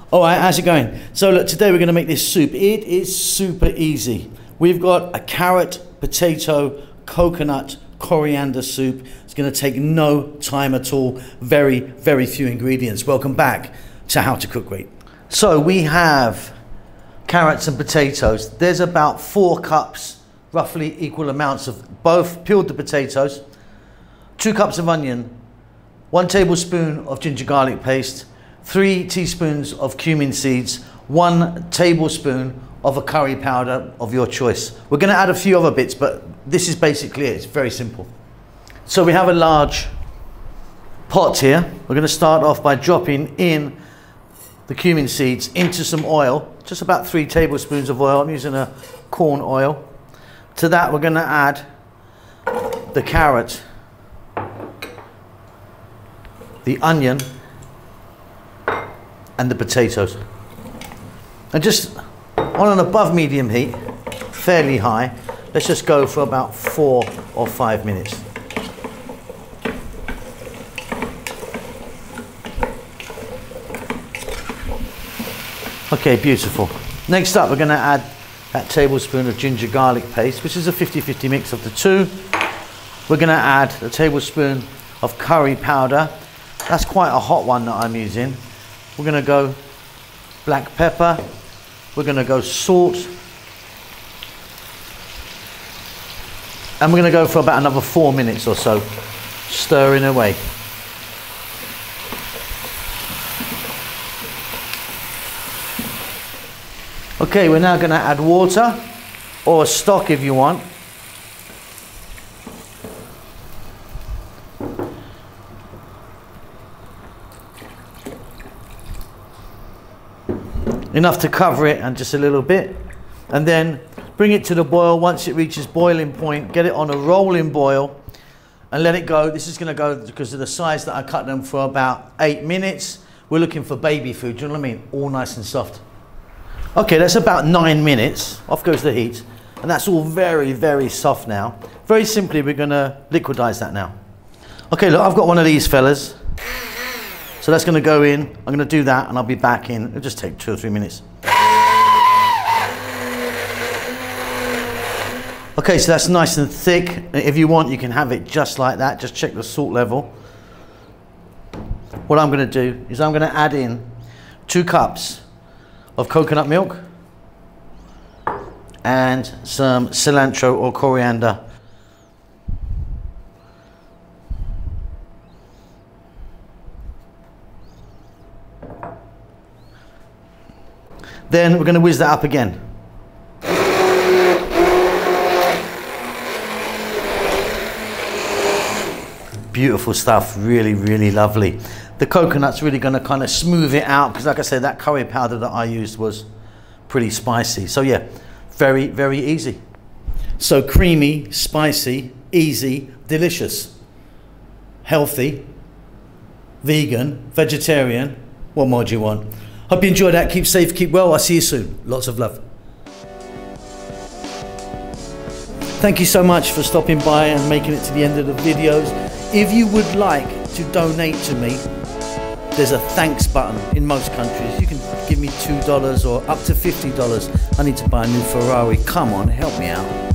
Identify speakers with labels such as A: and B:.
A: All right, how's it going? So look, today we're going to make this soup. It is super easy. We've got a carrot, potato, coconut, coriander soup. It's going to take no time at all. Very, very few ingredients. Welcome back to How to Cook Great. So we have carrots and potatoes. There's about 4 cups, roughly equal amounts of both. Peeled the potatoes, 2 cups of onion, 1 tablespoon of ginger garlic paste, 3 teaspoons of cumin seeds, 1 tablespoon of a curry powder of your choice. We're going to add a few other bits, but this is basically it. It's very simple. So we have a large pot here. We're going to start off by dropping in the cumin seeds into some oil, just about 3 tablespoons of oil. I'm using a corn oil. To that we're going to add the carrot, the onion, and the potatoes, and just on an above medium heat, fairly high. Let's just go for about 4 or 5 minutes. Okay, beautiful. Next up, we're going to add that tablespoon of ginger garlic paste, which is a 50-50 mix of the two. We're going to add a tablespoon of curry powder. That's quite a hot one that I'm using. We're going to go black pepper. We're going to go salt. And we're going to go for about another 4 minutes or so, stirring away. Okay, we're now going to add water, or stock if you want. Enough to cover it and just a little bit, and then bring it to the boil. Once it reaches boiling point, get it on a rolling boil and let it go. This is going to go, because of the size that I cut them, for about 8 minutes. We're looking for baby food, do you know what I mean? All nice and soft. Okay, that's about 9 minutes. Off goes the heat, and that's all very, very soft now. Very simply, we're going to liquidize that now. Okay, look, I've got one of these fellas. So that's going to go in. I'm going to do that and I'll be back in. It'll just take 2 or 3 minutes. Okay, so that's nice and thick. If you want, you can have it just like that. Just check the salt level. What I'm going to do is I'm going to add in 2 cups of coconut milk and some cilantro or coriander. Then we're going to whiz that up again. Beautiful stuff, really, really lovely. The coconut's really going to kind of smooth it out, because like I said, that curry powder that I used was pretty spicy. So yeah, very, very easy. So creamy, spicy, easy, delicious, healthy, vegan, vegetarian. What more do you want? Hope you enjoyed that. Keep safe, keep well. I'll see you soon. Lots of love. Thank you so much for stopping by and making it to the end of the videos. If you would like to donate to me, there's a thanks button in most countries. You can give me $2 or up to $50. I need to buy a new Ferrari. Come on, help me out.